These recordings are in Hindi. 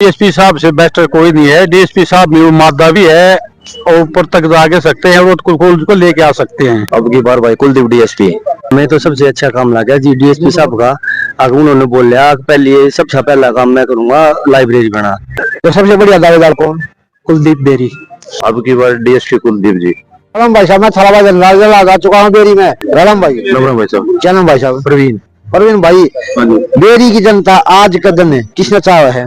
डीएसपी साहब से बेस्ट कोई नहीं है। डीएसपी साहब में मादा भी है और ऊपर तक आगे सकते हैं और को लेके आ सकते हैं। अब की बार भाई कुलदीप डीएसपी मैं तो सबसे अच्छा काम लगा जी डीएसपी साहब का। अगर उन्होंने बोला पहले सबसे पहला काम मैं करूंगा लाइब्रेरी बना, तो सबसे बढ़िया दावेदार कौन? कुलदीप बेरी। अब की बार डीएसपी कुलदीप जी। राम भाई साहब, मैं थाला जनरल आ चुका हूँ बेरी में। राम भाई, भाई साहब, क्या नाम भाई साहब? प्रवीण। परवीन भाई, बेरी की जनता आज कदम है किसने चाहा है?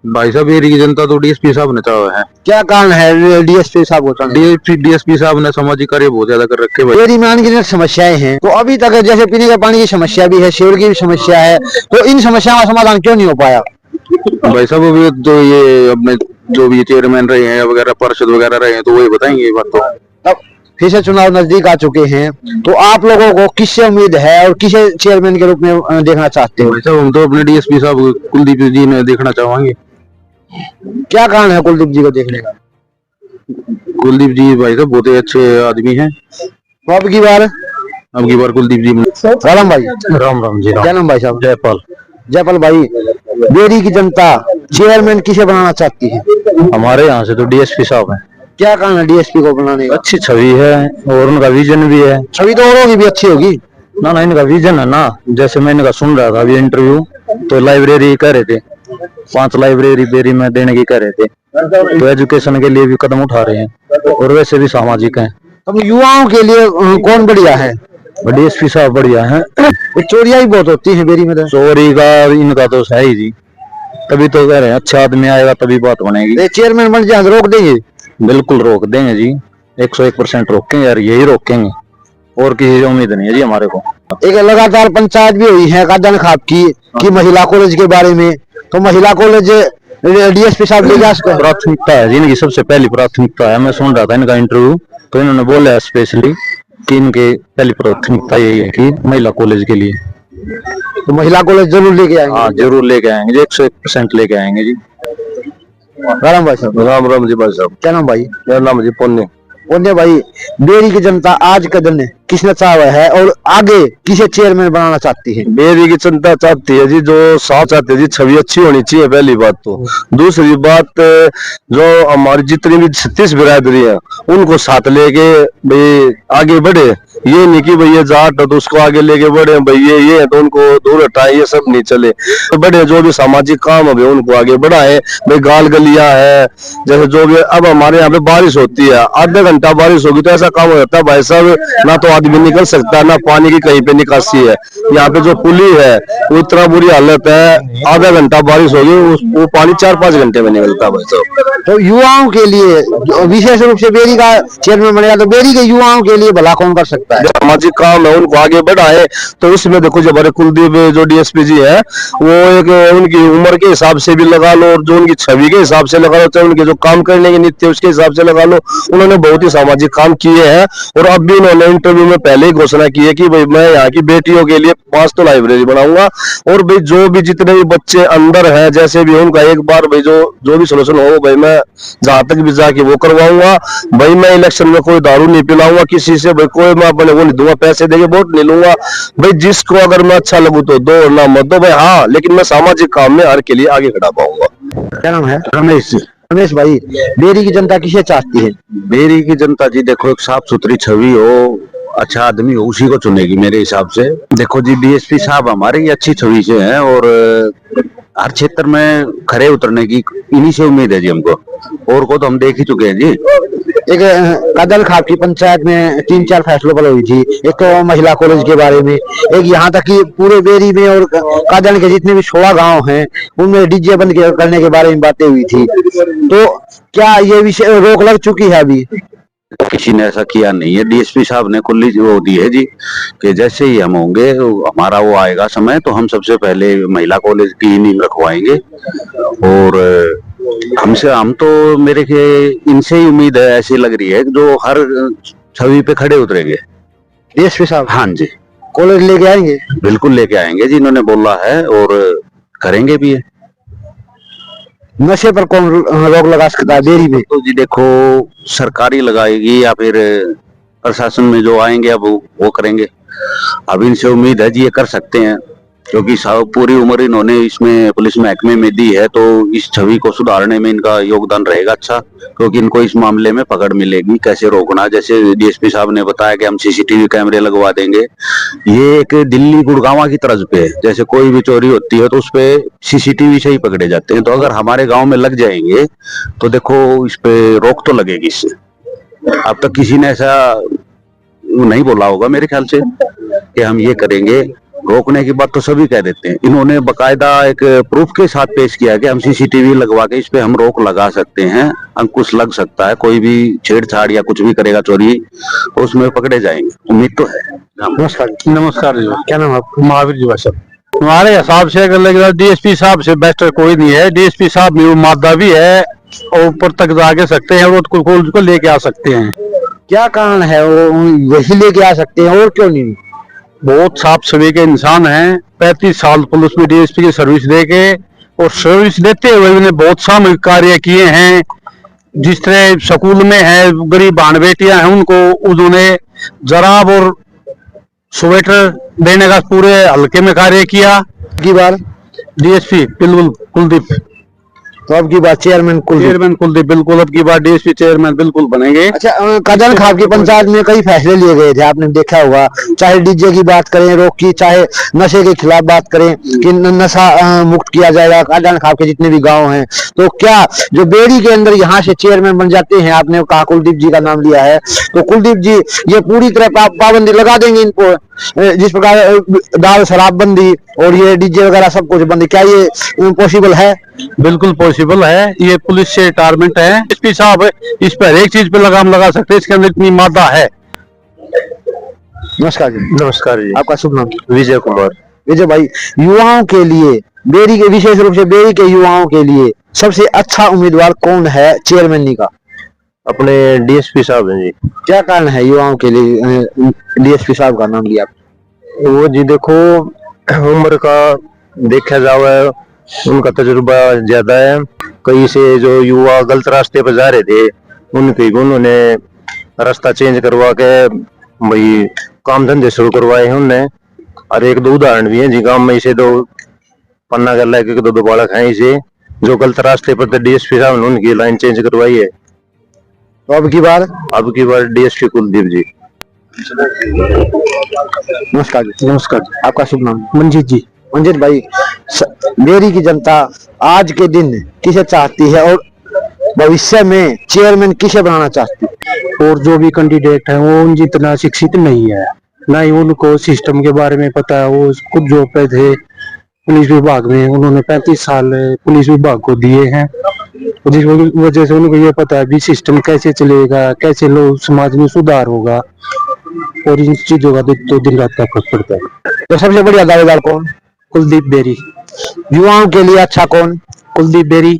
भाई साहब, बेरी की जनता तो डीएसपी साहब ने चाहा है। क्या कारण है डीएसपी साहब को? डीएसपी साहब ने सामाजिक कार्य बहुत ज्यादा कर रखे भाई। बेरी में अनगिनत समस्याएं हैं, तो अभी तक जैसे पीने के पानी की समस्या भी है, शेर की भी समस्या है, तो इन समस्याओं का समाधान क्यों नहीं हो पाया? भाई साहब, अभी तो ये अपने जो भी चेयरमैन रहे हैं वगैरह, पार्षद वगैरह रहे हैं, तो वही बताएंगे ये बात। तो तब फिर से चुनाव नजदीक आ चुके हैं, तो आप लोगों को किससे उम्मीद है और किसे चेयरमैन के रूप में देखना चाहते हो? भाई साहब, हम तो अपने डीएसपी साहब कुलदीप जी ने देखना चाहेंगे। क्या कारण है कुलदीप जी को देखने का? कुलदीप जी भाई साहब बहुत ही अच्छे आदमी हैं। तो अब की बार कुलदीप जी। राम भाई, राम राम जी। क्या नाम भाई साहब? जयपाल। जयपाल भाई, बेरी की जनता चेयरमैन किसे बनाना चाहती है? हमारे यहाँ से तो डीएसपी साहब हैं। क्या कारण है डीएसपी को बनाने का? अच्छी छवि है और उनका विजन भी है। छवि तो औरों की भी अच्छी होगी ना, इनका विजन है ना। जैसे मैंने का सुन रहा था अभी इंटरव्यू, तो लाइब्रेरी कह रहे थे, 5 लाइब्रेरी बेरी में देने की कह रहे थे, तो एजुकेशन के लिए भी कदम उठा रहे हैं और वैसे भी सामाजिक हैं। तो युवाओं के लिए कौन बढ़िया है? डीएसपी साहब बढ़िया हैं। चोरियां ही बहुत होती हैं बेरी में तो। चोरी का इनका तो है ही जी, तभी तो कह रहे हैं अच्छा आदमी आएगा तभी बात बनेगी। चेयरमैन बन जाए रोक देंगे? बिल्कुल रोक देंगे जी, 101% रोकेंगे यार, यही रोकेंगे, और किसी से उम्मीद नहीं है जी हमारे को। एक लगातार पंचायत भी हुई है कादन खाप की महिला कॉलेज के बारे में, तो महिला कॉलेज डीएसपी साहब ले जा सकते हैं? प्राथमिकता है जी इनकी, सबसे पहली प्राथमिकता है। मैं सुन रहा था इनका इंटरव्यू, तो इन्होंने बोला है स्पेशली कि इनके पहली प्राथमिकता यही है कि महिला कॉलेज के लिए। तो महिला कॉलेज जरूर लेके आएंगे? हाँ, जरूर लेके आएंगे, 101% लेके आएंगे जी। राम भाई साहब। राम राम जी भाई साहब। क्या नाम भाई? मेरा नाम जी पुण्य। पुण्य भाई, बेरी की जनता आज कदम किसने चाहा है और आगे किसे चेयरमैन बनाना चाहती है? बेरी की जनता चाहती है जी, जो साथ चाहते हैं जी, छवि अच्छी होनी चाहिए पहली बात तो। दूसरी बात, जो हमारी जितनी भी 36 बिरादरी है उनको साथ लेके भाई आगे बढ़े। ये नहीं कि भाई ये जाट है तो उसको आगे लेके बढ़े, भाई ये है तो उनको दूर हटाए, ये सब नहीं चले। तो बड़े जो भी सामाजिक काम है उनको आगे बढ़ाए। भाई गाल गलियां है, जैसे जो भी अब हमारे यहाँ पे बारिश होती है, आधा घंटा बारिश होगी तो ऐसा काम हो जाता है भाई साहब, ना तो आदमी निकल सकता है, ना पानी की कहीं पे निकासी है। यहाँ पे जो पुली है वो इतना बुरी हालत है, आधा घंटा बारिश होगी वो पानी 4-5 घंटे में निकलता है भाई साहब। तो युवाओं के लिए विशेष रूप से बेरी का चेयरमैन बनेगा, तो बेरी के युवाओं के लिए भला कौन कर सकता है? जो सामाजिक काम है उनको आगे बढ़ाए। तो उसमें देखो जो हमारे कुलदीप जो डीएसपी जी है, वो एक उनकी उम्र के हिसाब से भी लगा लो और जो उनकी छवि के हिसाब से लगा लो, चाहे उनके जो काम करने की नीति है उसके हिसाब से लगा लो, उन्होंने बहुत ही सामाजिक काम किए हैं। और अब भी उन्होंने इंटरव्यू में पहले ही घोषणा की है कि भाई मैं यहाँ की बेटियों के लिए 5 तो लाइब्रेरी बनाऊंगा, और भाई जो भी जितने भी बच्चे अंदर हैं जैसे भी उनका एक बार भाई जो भी सोल्यूशन हो भाई मैं जहां तक भी जाके वो करवाऊंगा। भाई मैं इलेक्शन में कोई दारू नहीं पिलाऊंगा किसी से, भाई कोई मैं अपने वो नहीं दूंगा, पैसे देके वोट नहीं लूंगा। भाई जिसको अगर मैं अच्छा लगू तो दो और ना मत दो भाई, हाँ लेकिन मैं सामाजिक काम में हर के लिए आगे खड़ा पाऊंगा। क्या नाम है? रमेश। रमेश भाई, बेरी की जनता किसे चाहती है? बेरी की जनता जी देखो, एक साफ सुथरी छवि हो, अच्छा आदमी हो, उसी को चुनेगी मेरे हिसाब से। देखो जी, डीएसपी साहब हमारे अच्छी छवि से हैं और हर क्षेत्र में खरे उतरने की इन्हीं से उम्मीद है जी हमको, और को तो हम देख ही चुके हैं जी। एक कादल खाप की पंचायत में 3-4 फैसलों पर हुई थी, एक तो महिला कॉलेज के बारे में, एक यहाँ तक कि पूरे बेरी में और कादल के जितने भी 16 गांव हैं उनमें डीजे बंद करने के बारे में बातें हुई थी। तो क्या ये विषय रोक लग चुकी है अभी? किसी ने ऐसा किया नहीं है, डीएसपी साहब ने खुली वो दी है जी कि जैसे ही हम होंगे हमारा वो आएगा समय तो हम सबसे पहले महिला कॉलेज की नींव रखवाएंगे। और हम तो मेरे के इनसे ही उम्मीद है, ऐसी लग रही है जो हर छवि पे खड़े उतरेंगे डीएसपी साहब। हाँ जी, कॉलेज लेके आएंगे? बिल्कुल लेके आएंगे जी, इन्होंने बोला है और करेंगे भी है। नशे पर कौन रोक लगा सकता है बेरी में? तो जी देखो, सरकारी लगाएगी या फिर प्रशासन में जो आएंगे अब वो करेंगे। अब इनसे उम्मीद है जी ये कर सकते हैं, क्योंकि पूरी उम्र इन्होंने इसमें पुलिस महकमे में दी है, तो इस छवि को सुधारने में इनका योगदान रहेगा अच्छा, क्योंकि इनको इस मामले में पकड़ मिलेगी कैसे रोकना। जैसे डीएसपी साहब ने बताया कि हम सीसीटीवी कैमरे लगवा देंगे, ये एक दिल्ली गुड़गांव की तर्ज पे है। जैसे कोई भी चोरी होती है तो उस पे सीसीटीवी से ही पकड़े जाते हैं, तो अगर हमारे गांव में लग जाएंगे तो देखो इस पे रोक तो लगेगी इससे। अब तक किसी ने ऐसा नहीं बोला होगा मेरे ख्याल से कि हम ये करेंगे। रोकने की बात तो सभी कह देते हैं, इन्होंने बकायदा एक प्रूफ के साथ पेश किया कि हम सीसीटीवी लगवा के इस पे हम रोक लगा सकते हैं, अंकुश लग सकता है, कोई भी छेड़छाड़ या कुछ भी करेगा चोरी तो उसमें पकड़े जाएंगे, उम्मीद तो है। नमस्कार जी, क्या नाम है आपका? महावीर जी भाई, हमारे हिसाब से अगर लगेगा डीएसपी साहब से बेस्ट कोई नहीं है। डीएसपी साहब में वो मादा भी है और ऊपर तक जाके सकते हैं, वो को लेके आ सकते हैं। क्या कारण है वो वही लेके आ सकते हैं और क्यों नहीं? बहुत साफ सभी के इंसान हैं, 35 साल पुलिस में डीएसपी की सर्विस देके और सर्विस देते हुए उन्हें बहुत सामूहिक कार्य किए हैं। जिस तरह स्कूल में है गरीब बहन बेटियां हैं, उनको उन्होंने जराब और स्वेटर देने का पूरे हल्के में कार्य किया। की बार डीएसपी बिल्कुल कुलदीप, तो अब की बात चेयरमैन कुलदीप बिल्कुल अब की बार डीएसपी चेयरमैन बिल्कुल बनेंगे। अच्छा, कदन खाब की पंचायत में कई फैसले लिए गए थे, आपने देखा होगा। चाहे डीजे की बात करें रोक की, चाहे नशे के खिलाफ बात करें कि नशा मुक्त किया जाएगा कदन खाब के जितने भी गांव हैं। तो क्या जो बेरी के अंदर यहाँ से चेयरमैन बन जाते हैं, आपने कहा कुलदीप जी का नाम लिया है, तो कुलदीप जी ये पूरी तरह पाबंदी लगा देंगे इनको, जिस प्रकार दाल शराबबंदी और ये डीजे वगैरह सब कुछ बंदी, क्या ये पॉसिबल है? बिल्कुल पॉसिबल है, ये पुलिस से रिटायरमेंट है। एसपी साहब इस पर हर एक चीज पे लगाम लगा सकते हैं, इसके अंदर इतनी मादा है। नमस्कार जी। नमस्कार जी, आपका शुभ नाम? विजय कुमार। विजय भाई, युवाओं के लिए बेरी के, विशेष रूप से बेरी के युवाओं के लिए सबसे अच्छा उम्मीदवार कौन है चेयरमैन का? अपने डीएसपी साहब हैं जी। क्या कारण है युवाओं के लिए डीएसपी साहब का नाम लिया? वो जी देखो, उम्र का देखा जाए उनका तजुर्बा ज्यादा है। कई से जो युवा गलत रास्ते पर जा रहे थे उन्होंने रास्ता चेंज करवा के भाई काम धंधे शुरू करवाए हैं उनने। और एक दो उदाहरण भी हैं जी, गांव में इसे दो पन्ना कर लाके दो बालक हैं इसे जो गलत रास्ते पर थे, डीएसपी साहब ने उनकी लाइन चेंज करवाई है। तो अब की बार डीएसपी कुलदीप जी। नमस्कार जी। नमस्कार, आपका शुभ नाम? मंजीत जी। मंजीत भाई, बेरी की जनता आज के दिन किसे चाहती है और भविष्य में चेयरमैन किसे बनाना चाहती है? और जो भी कैंडिडेट है वो जितना शिक्षित नहीं है, ना ही उनको सिस्टम के बारे में पता है। वो खुद जॉब पे थे पुलिस विभाग में, उन्होंने 35 साल पुलिस विभाग को दिए हैं, जिस वजह से उनको ये पता है भी सिस्टम कैसे चलेगा, कैसे लोग समाज में सुधार होगा, और इन चीजों का तो दिन रात का फर्क पड़ता है। तो सबसे बढ़िया दावेदार कौन? कुलदीप बेरी। युवाओं के लिए अच्छा कौन? कुलदीप बेरी।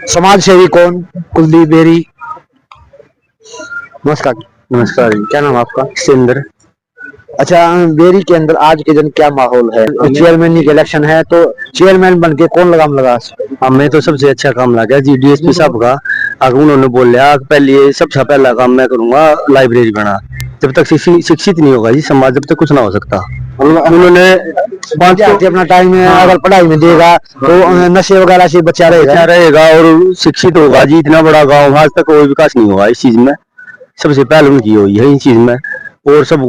समाज सेवी कौन? कुलदीप बेरी। नमस्कार। नमस्कार जी, क्या नाम आपका? सिंदर। अच्छा, बेरी के अंदर आज के दिन क्या माहौल है? चेयरमैन की इलेक्शन है, तो चेयरमैन बन के कौन लगाम लगा? हमें तो सबसे अच्छा काम लगा जी डीएसपी साहब का। अगर उन्होंने बोला पहले सबसे पहला काम मैं करूंगा लाइब्रेरी बना। जब तक शिक्षित नहीं होगा जी समाज, जब तक कुछ ना हो सकता। उन्होंने अपना टाइम अगर पढ़ाई में देगा तो नशे वगैरह से बचा रहेगा और शिक्षित होगा जी। इतना बड़ा गाँव, आज तक कोई विकास नहीं हुआ इस चीज में, सबसे पहले उनकी हुई है इस चीज में। और सब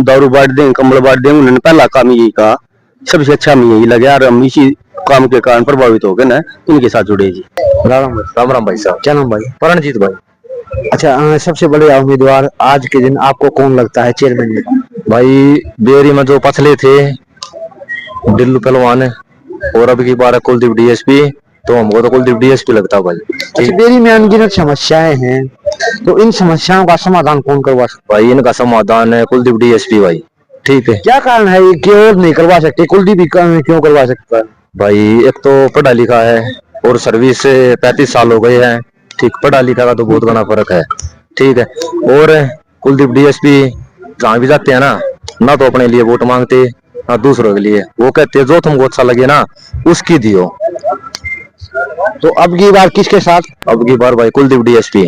दारू बांट दें, कम्बल बांट दें, उन्होंने पहला काम यही कहा, सबसे अच्छा हमें यही लगे। और हम इसी काम के कारण प्रभावित हो गए ना, इनके साथ जुड़े जी। राम राम भाई साहब। क्या नाम भाई? परणजीत भाई। अच्छा, सबसे बड़े उम्मीदवार आज के दिन आपको कौन लगता है चेयरमैन में? भाई बेरी में जो पछले थे दिल्लू पहलवान और अब की बार कुलदीप डीएसपी, तो हमको तो कुलदीप डीएसपी लगता है भाई। अच्छा, बेरी में अनगिनत समस्याएं हैं, तो इन समस्याओं का समाधान कौन करवा सकता? भाई इनका समाधान है कुलदीप डीएसपी भाई। ठीक है, क्या कारण है कि और नहीं करवा सकते? कुलदीप क्यों करवा सकता है? भाई एक तो पढ़ा लिखा है और सर्विस से 35 साल हो गए हैं। ठीक, पढ़ा लिखा का तो बहुत बड़ा फर्क है। ठीक है, और कुलदीप डीएसपी जहाँ भी जाते हैं ना तो अपने लिए वोट मांगते ना दूसरों के लिए। वो कहते हैं जो तुमको अच्छा लगे ना उसकी दियो। तो अब की बार किसके साथ? अब की बार भाई कुलदीप डीएसपी।